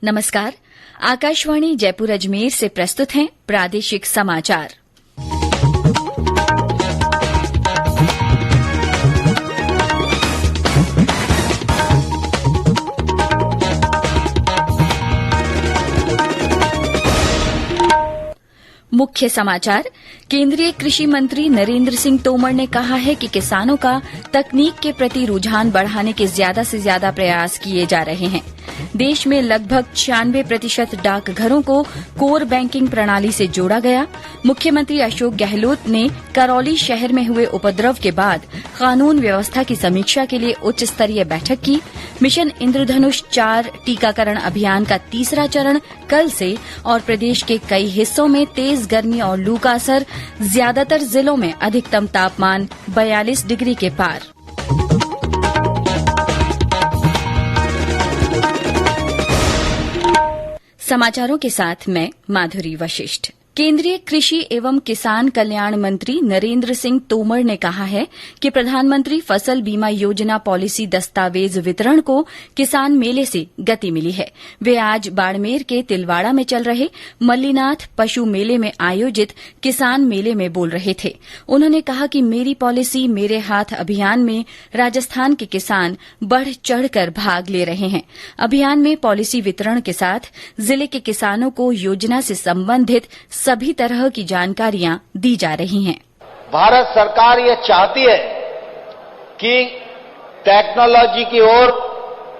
नमस्कार। आकाशवाणी जयपुर अजमेर से प्रस्तुत हैं प्रादेशिक समाचार। मुख्य समाचार। केंद्रीय कृषि मंत्री नरेंद्र सिंह तोमर ने कहा है कि किसानों का तकनीक के प्रति रुझान बढ़ाने के ज्यादा से ज्यादा प्रयास किए जा रहे हैं। देश में लगभग 96% डाकघरों को कोर बैंकिंग प्रणाली से जोड़ा गया। मुख्यमंत्री अशोक गहलोत ने करौली शहर में हुए उपद्रव के बाद कानून व्यवस्था की समीक्षा के लिए उच्च स्तरीय बैठक की। मिशन इंद्रधनुष 4 टीकाकरण अभियान का तीसरा चरण कल से और प्रदेश के कई हिस्सों में तेज गर्मी और लू का असर। ज्यादातर जिलों में अधिकतम तापमान 42 डिग्री के पार। समाचारों के साथ मैं माधुरी वशिष्ठ। केंद्रीय कृषि एवं किसान कल्याण मंत्री नरेंद्र सिंह तोमर ने कहा है कि प्रधानमंत्री फसल बीमा योजना पॉलिसी दस्तावेज वितरण को किसान मेले से गति मिली है। वे आज बाड़मेर के तिलवाड़ा में चल रहे मल्लीनाथ पशु मेले में आयोजित किसान मेले में बोल रहे थे। उन्होंने कहा कि मेरी पॉलिसी मेरे हाथ अभियान में राजस्थान के किसान बढ़ चढ़कर भाग ले रहे हैं। अभियान में पॉलिसी वितरण के साथ जिले के किसानों को योजना से संबंधित सभी तरह की जानकारियां दी जा रही हैं। भारत सरकार ये चाहती है कि टेक्नोलॉजी की ओर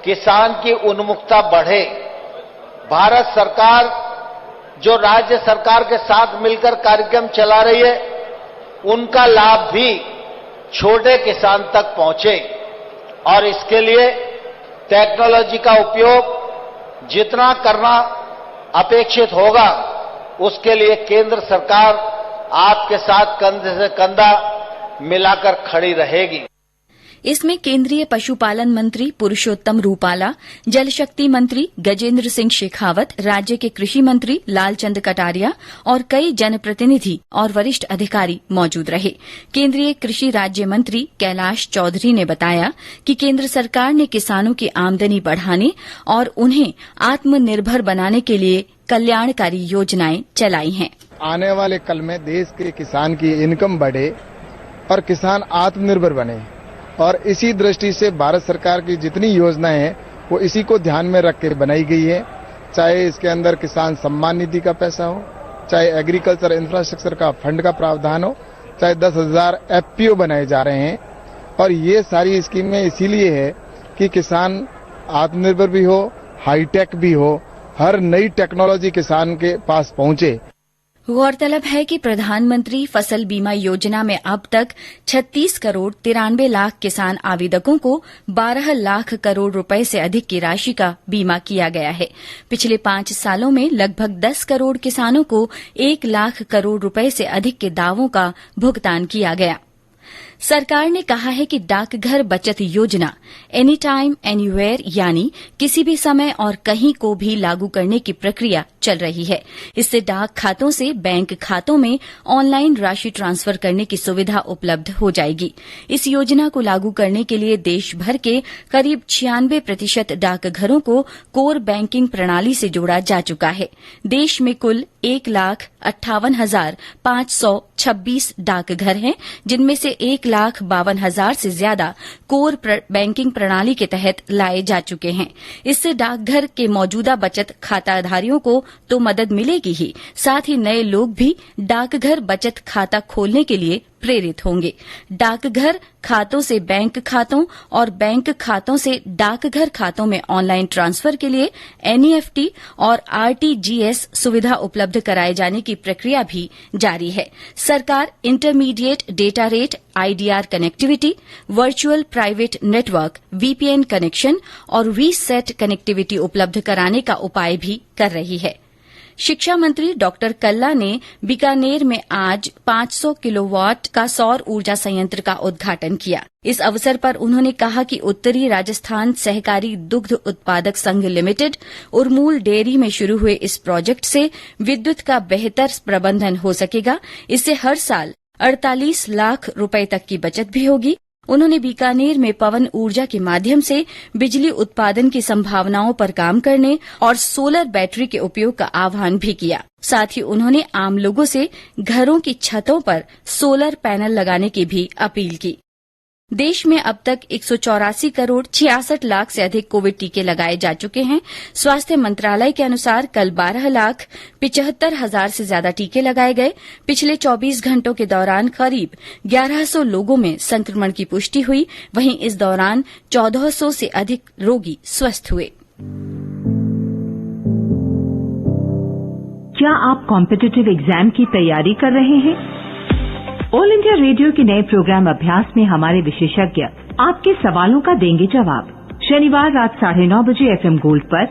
किसान की उन्मुखता बढ़े। भारत सरकार जो राज्य सरकार के साथ मिलकर कार्यक्रम चला रही है, उनका लाभ भी छोटे किसान तक पहुंचे और इसके लिए टेक्नोलॉजी का उपयोग जितना करना अपेक्षित होगा, उसके लिए केंद्र सरकार आपके साथ कंधे से कंधा मिलाकर खड़ी रहेगी। इसमें केंद्रीय पशुपालन मंत्री पुरुषोत्तम रूपाला, जल शक्ति मंत्री गजेंद्र सिंह शेखावत, राज्य के कृषि मंत्री लालचंद कटारिया और कई जनप्रतिनिधि और वरिष्ठ अधिकारी मौजूद रहे। केंद्रीय कृषि राज्य मंत्री कैलाश चौधरी ने बताया कि केंद्र सरकार ने किसानों की आमदनी बढ़ाने और उन्हें आत्मनिर्भर बनाने के लिए कल्याणकारी योजनाएं चलाई हैं। आने वाले कल में देश के किसान की इनकम बढ़े और किसान आत्मनिर्भर बने, और इसी दृष्टि से भारत सरकार की जितनी योजनाएं हैं वो इसी को ध्यान में रख के बनाई गई है। चाहे इसके अंदर किसान सम्मान निधि का पैसा हो, चाहे एग्रीकल्चर इंफ्रास्ट्रक्चर का फंड का प्रावधान हो, चाहे 10,000 FPO बनाए जा रहे हैं। और ये सारी स्कीमें इसीलिए है कि किसान आत्मनिर्भर भी हो, हाईटेक भी हो, हर नई टेक्नोलॉजी किसान के पास पहुंचे। गौरतलब है कि प्रधानमंत्री फसल बीमा योजना में अब तक 36 करोड़ 93 लाख किसान आवेदकों को 12 लाख करोड़ रुपए से अधिक की राशि का बीमा किया गया है। पिछले 5 सालों में लगभग 10 करोड़ किसानों को 1 लाख करोड़ रुपए से अधिक के दावों का भुगतान किया गया। सरकार ने कहा है कि डाकघर बचत योजना एनी टाइम एनीवेयर यानी किसी भी समय और कहीं को भी लागू करने की प्रक्रिया चल रही है। इससे डाक खातों से बैंक खातों में ऑनलाइन राशि ट्रांसफर करने की सुविधा उपलब्ध हो जाएगी। इस योजना को लागू करने के लिए देश भर के करीब 96% डाकघरों को कोर बैंकिंग प्रणाली से जोड़ा जा चुका है। देश में कुल 1,58,526 डाकघर हैं, जिनमें से 1,52,000 से ज्यादा कोर बैंकिंग प्रणाली के तहत लाए जा चुके हैं। इससे डाकघर के मौजूदा बचत खाताधारियों को तो मदद मिलेगी ही, साथ ही नए लोग भी डाकघर बचत खाता खोलने के लिए प्रेरित होंगे। डाकघर खातों से बैंक खातों और बैंक खातों से डाकघर खातों में ऑनलाइन ट्रांसफर के लिए NEFT और RTGS सुविधा उपलब्ध कराए जाने की प्रक्रिया भी जारी है। सरकार intermediate data rate IDR connectivity, virtual private network VPN connection और वीसेट कनेक्टिविटी उपलब्ध कराने का उपाय भी कर रही है। शिक्षा मंत्री डॉक्टर कल्ला ने बीकानेर में आज 500 किलोवाट का सौर ऊर्जा संयंत्र का उद्घाटन किया। इस अवसर पर उन्होंने कहा कि उत्तरी राजस्थान सहकारी दुग्ध उत्पादक संघ लिमिटेड उरमूल डेयरी में शुरू हुए इस प्रोजेक्ट से विद्युत का बेहतर प्रबंधन हो सकेगा। इससे हर साल 48 लाख रुपए तक की बचत भी होगी उन्होंने बीकानेर में पवन ऊर्जा के माध्यम से बिजली उत्पादन की संभावनाओं पर काम करने और सोलर बैटरी के उपयोग का आह्वान भी किया। साथ ही उन्होंने आम लोगों से घरों की छतों पर सोलर पैनल लगाने की भी अपील की। देश में अब तक 184 करोड़ 66 लाख से अधिक कोविड टीके लगाए जा चुके हैं। स्वास्थ्य मंत्रालय के अनुसार कल 12,75,000 से ज्यादा टीके लगाए गए। पिछले 24 घंटों के दौरान करीब 1100 लोगों में संक्रमण की पुष्टि हुई। वहीं इस दौरान 1400 से अधिक रोगी स्वस्थ हुए। क्या आप कॉम्पिटिटिव एग्जाम की तैयारी कर रहे हैं? ऑल इंडिया रेडियो के नए प्रोग्राम अभ्यास में हमारे विशेषज्ञ आपके सवालों का देंगे जवाब। शनिवार रात 9:30 बजे FM गोल्ड पर।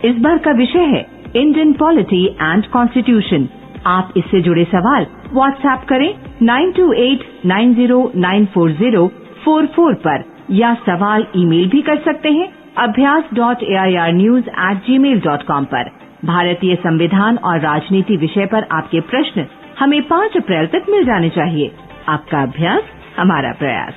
इस बार का विषय है इंडियन पॉलिटी एंड कॉन्स्टिट्यूशन। आप इससे जुड़े सवाल व्हाट्सएप करें 9289094044 पर या सवाल ईमेल भी कर सकते हैं abhyas.airnews@gmail.com पर। भारतीय संविधान और राजनीति विषय पर आपके प्रश्न हमें 5 अप्रैल तक मिल जाने चाहिए। आपका अभ्यास हमारा प्रयास।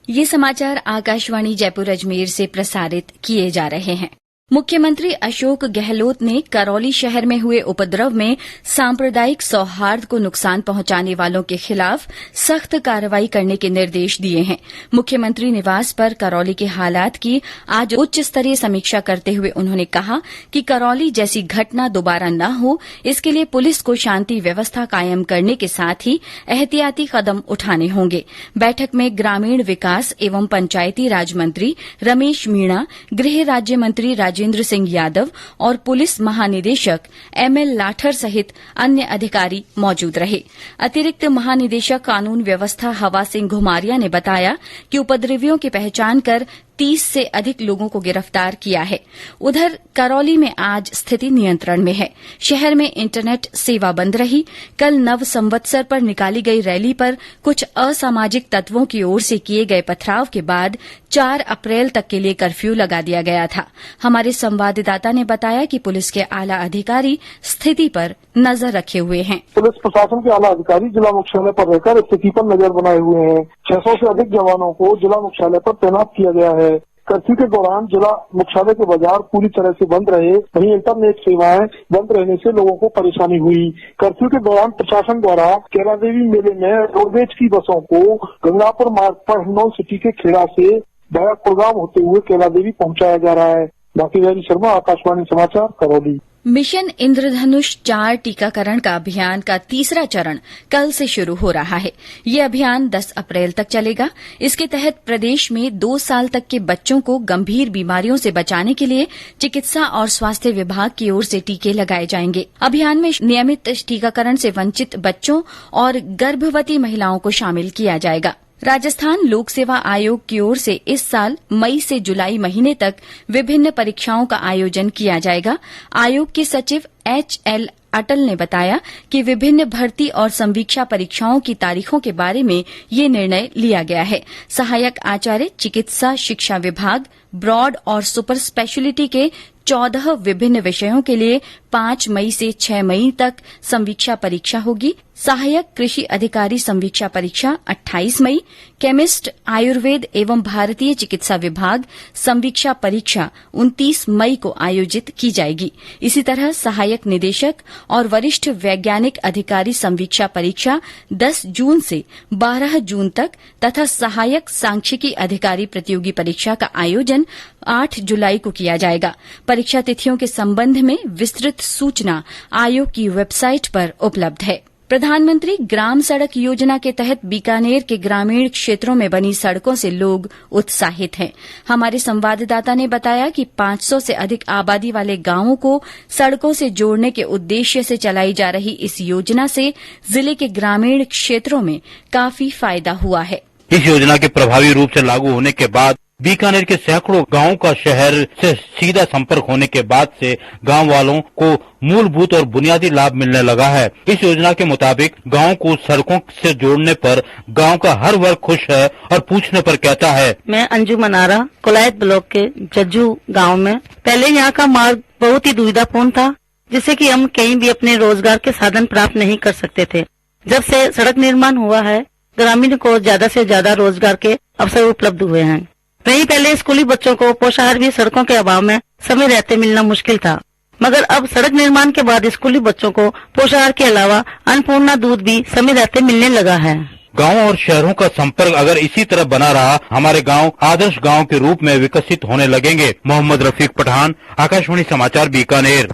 ये समाचार आकाशवाणी जयपुर अजमेर से प्रसारित किए जा रहे हैं। मुख्यमंत्री अशोक गहलोत ने करौली शहर में हुए उपद्रव में सांप्रदायिक सौहार्द को नुकसान पहुंचाने वालों के खिलाफ सख्त कार्रवाई करने के निर्देश दिए हैं। मुख्यमंत्री निवास पर करौली के हालात की आज उच्च स्तरीय समीक्षा करते हुए उन्होंने कहा कि करौली जैसी घटना दोबारा न हो, इसके लिए पुलिस को शांति व्यवस्था कायम करने के साथ ही एहतियाती कदम उठाने होंगे। बैठक में ग्रामीण विकास एवं पंचायती राज मंत्री रमेश मीणा, गृह राज्य मंत्री राजेंद्र सिंह यादव और पुलिस महानिदेशक ML लाठर सहित अन्य अधिकारी मौजूद रहे। अतिरिक्त महानिदेशक कानून व्यवस्था हवा सिंह घुमारिया ने बताया कि उपद्रवियों की पहचान कर 30 से अधिक लोगों को गिरफ्तार किया है। उधर करौली में आज स्थिति नियंत्रण में है। शहर में इंटरनेट सेवा बंद रही। कल नव संवत्सर पर निकाली गई रैली पर कुछ असामाजिक तत्वों की ओर से किए गए पथराव के बाद 4 अप्रैल तक के लिए कर्फ्यू लगा दिया गया था। हमारे संवाददाता ने बताया कि पुलिस के आला अधिकारी स्थिति पर नजर रखे हुए हैं। पुलिस प्रशासन के आला अधिकारी जिला मुख्यालय पर रहकर स्थिति पर नजर बनाए हुए हैं। 600 से अधिक जवानों को जिला मुख्यालय पर तैनात किया गया है। कर्फ्यू के दौरान जिला मुख्यालय के बाजार पूरी तरह से बंद रहे। वहीं इंटरनेट सेवाएं बंद रहने से लोगों को परेशानी हुई। कर्फ्यू के दौरान प्रशासन द्वारा कैला देवी मेले में रोडवेज की बसों को गंगापुर मार्ग पर हिंडौन सिटी के खेड़ा से वाया कुलगाम होते हुए कैला देवी पहुंचाया जा रहा है। बाकी शर्मा, आकाशवाणी समाचार, करौली। मिशन इंद्रधनुष 4 टीकाकरण का अभियान का तीसरा चरण कल से शुरू हो रहा है। ये अभियान 10 अप्रैल तक चलेगा। इसके तहत प्रदेश में 2 साल तक के बच्चों को गंभीर बीमारियों से बचाने के लिए चिकित्सा और स्वास्थ्य विभाग की ओर से टीके लगाए जाएंगे। अभियान में नियमित टीकाकरण से वंचित बच्चों और गर्भवती महिलाओं को शामिल किया जाएगा। राजस्थान लोक सेवा आयोग की ओर से इस साल मई से जुलाई महीने तक विभिन्न परीक्षाओं का आयोजन किया जाएगा। आयोग के सचिव HL अटल ने बताया कि विभिन्न भर्ती और संवीक्षा परीक्षाओं की तारीखों के बारे में ये निर्णय लिया गया है। सहायक आचार्य चिकित्सा शिक्षा विभाग, ब्रॉड और सुपर स्पेशलिटी के 14 विभिन्न विषयों के लिए 5 मई से 6 मई तक संवीक्षा परीक्षा होगी। सहायक कृषि अधिकारी संवीक्षा परीक्षा 28 मई, केमिस्ट, आयुर्वेद एवं भारतीय चिकित्सा विभाग संवीक्षा परीक्षा 29 मई को आयोजित की जाएगी। इसी तरह सहायक निदेशक और वरिष्ठ वैज्ञानिक अधिकारी संवीक्षा परीक्षा 10 जून से 12 जून तक तथा सहायक सांख्यिकी अधिकारी प्रतियोगी परीक्षा का आयोजन 8 जुलाई को किया जाएगा। परीक्षा तिथियों के संबंध में विस्तृत सूचना आयोग की वेबसाइट पर उपलब्ध है। प्रधानमंत्री ग्राम सड़क योजना के तहत बीकानेर के ग्रामीण क्षेत्रों में बनी सड़कों से लोग उत्साहित हैं। हमारे संवाददाता ने बताया कि 500 से अधिक आबादी वाले गांवों को सड़कों से जोड़ने के उद्देश्य से चलाई जा रही इस योजना से जिले के ग्रामीण क्षेत्रों में काफी फायदा हुआ है। इस योजना के प्रभावी रूप से लागू होने के बाद बीकानेर के सैकड़ों गांवों का शहर से सीधा संपर्क होने के बाद से गांव वालों को मूलभूत और बुनियादी लाभ मिलने लगा है। इस योजना के मुताबिक गांव को सड़कों से जोड़ने पर गांव का हर वर्ग खुश है और पूछने पर कहता है। मैं अंजू मनारा, कोलायत ब्लॉक के जज्जू गाँव में। पहले यहाँ का मार्ग बहुत ही दुविधापूर्ण था, जिससे कि हम कहीं भी अपने रोजगार के साधन प्राप्त नहीं कर सकते थे। जब से सड़क निर्माण हुआ है, ग्रामीण को ज्यादा से ज्यादा रोजगार के अवसर उपलब्ध हुए हैं। वहीं पहले स्कूली बच्चों को पोषाहार भी सड़कों के अभाव में समय रहते मिलना मुश्किल था, मगर अब सड़क निर्माण के बाद स्कूली बच्चों को पोषाहार के अलावा अन्नपूर्णा दूध भी समय रहते मिलने लगा है। गांवों और शहरों का संपर्क अगर इसी तरह बना रहा, हमारे गांव आदर्श गांव के रूप में विकसित होने लगेंगे। मोहम्मद रफीक पठान, आकाशवाणी समाचार, बीकानेर।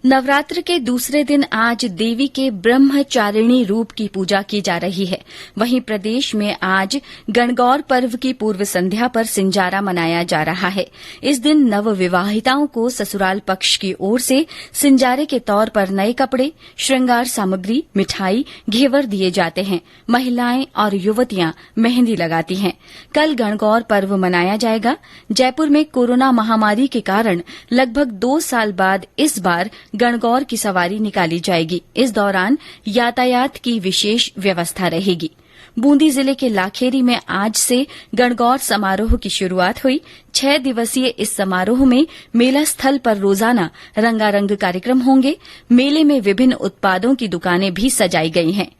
नवरात्र के दूसरे दिन आज देवी के ब्रह्मचारिणी रूप की पूजा की जा रही है। वहीं प्रदेश में आज गणगौर पर्व की पूर्व संध्या पर सिंजारा मनाया जा रहा है। इस दिन नवविवाहिताओं को ससुराल पक्ष की ओर से सिंजारे के तौर पर नए कपड़े, श्रृंगार सामग्री, मिठाई, घेवर दिए जाते हैं। महिलाएं और युवतियां मेहंदी लगाती हैं। कल गणगौर पर्व मनाया जाएगा। जयपुर में कोरोना महामारी के कारण लगभग 2 साल बाद इस बार गणगौर की सवारी निकाली जाएगी। इस दौरान यातायात की विशेष व्यवस्था रहेगी। बूंदी जिले के लाखेरी में आज से गणगौर समारोह की शुरुआत हुई। 6 दिवसीय इस समारोह में मेला स्थल पर रोजाना रंगारंग कार्यक्रम होंगे। मेले में विभिन्न उत्पादों की दुकानें भी सजाई गई हैं।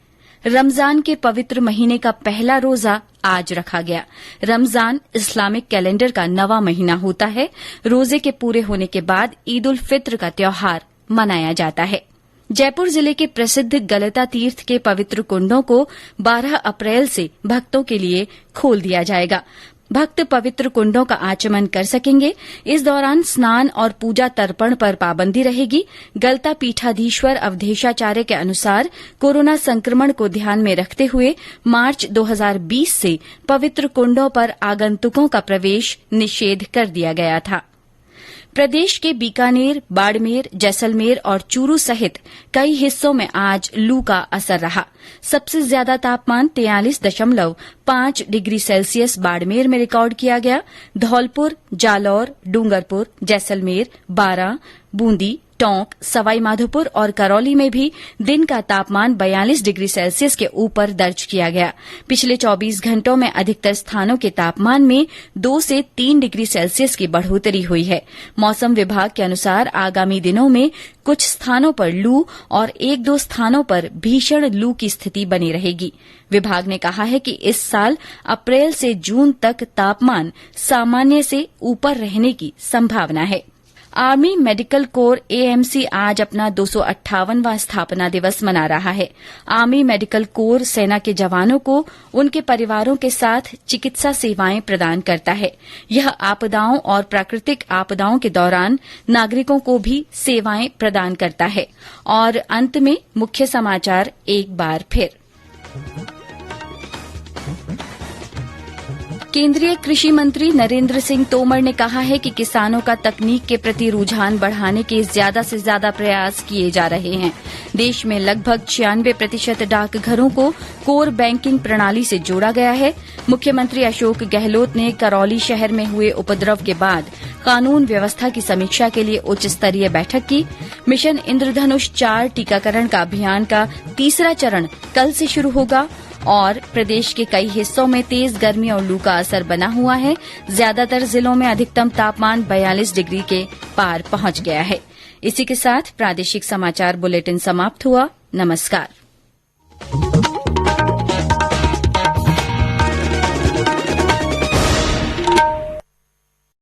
रमजान के पवित्र महीने का पहला रोजा आज रखा गया। रमजान इस्लामिक कैलेंडर का 9वां महीना होता है। रोजे के पूरे होने के बाद ईद उल फित्र का त्योहार मनाया जाता है। जयपुर जिले के प्रसिद्ध गलता तीर्थ के पवित्र कुंडों को 12 अप्रैल से भक्तों के लिए खोल दिया जाएगा। भक्त पवित्र कुंडों का आचमन कर सकेंगे। इस दौरान स्नान और पूजा तर्पण पर पाबंदी रहेगी। गलता पीठाधीश्वर अवधेशाचार्य के अनुसार कोरोना संक्रमण को ध्यान में रखते हुए मार्च 2020 से पवित्र कुंडों पर आगंतुकों का प्रवेश निषेध कर दिया गया था। प्रदेश के बीकानेर, बाड़मेर, जैसलमेर और चूरू सहित कई हिस्सों में आज लू का असर रहा। सबसे ज्यादा तापमान 43.5 डिग्री सेल्सियस बाड़मेर में रिकॉर्ड किया गया। धौलपुर, जालौर, डूंगरपुर, जैसलमेर, बारां, बूंदी, टोंक, सवाईमाधोपुर और करौली में भी दिन का तापमान 42 डिग्री सेल्सियस के ऊपर दर्ज किया गया। पिछले 24 घंटों में अधिकतर स्थानों के तापमान में 2 से 3 डिग्री सेल्सियस की बढ़ोतरी हुई है। मौसम विभाग के अनुसार आगामी दिनों में कुछ स्थानों पर लू और 1-2 स्थानों पर भीषण लू की स्थिति बनी रहेगी। विभाग ने कहा है कि इस साल अप्रैल से जून तक तापमान सामान्य से ऊपर रहने की संभावना है। आर्मी मेडिकल कोर एएमसी आज अपना 258वां स्थापना दिवस मना रहा है। आर्मी मेडिकल कोर सेना के जवानों को उनके परिवारों के साथ चिकित्सा सेवाएं प्रदान करता है। यह आपदाओं और प्राकृतिक आपदाओं के दौरान नागरिकों को भी सेवाएं प्रदान करता है। और अंत में मुख्य समाचार एक बार फिर। केंद्रीय कृषि मंत्री नरेंद्र सिंह तोमर ने कहा है कि किसानों का तकनीक के प्रति रुझान बढ़ाने के ज्यादा से ज्यादा प्रयास किए जा रहे हैं। देश में लगभग 96% डाकघरों को कोर बैंकिंग प्रणाली से जोड़ा गया है। मुख्यमंत्री अशोक गहलोत ने करौली शहर में हुए उपद्रव के बाद कानून व्यवस्था की समीक्षा के लिए उच्च स्तरीय बैठक की। मिशन इंद्रधनुष 4 टीकाकरण का अभियान का तीसरा चरण कल से शुरू होगा। और प्रदेश के कई हिस्सों में तेज गर्मी और लू का असर बना हुआ है। ज्यादातर जिलों में अधिकतम तापमान 42 डिग्री के पार पहुंच गया है। इसी के साथ प्रादेशिक समाचार बुलेटिन समाप्त हुआ। नमस्कार।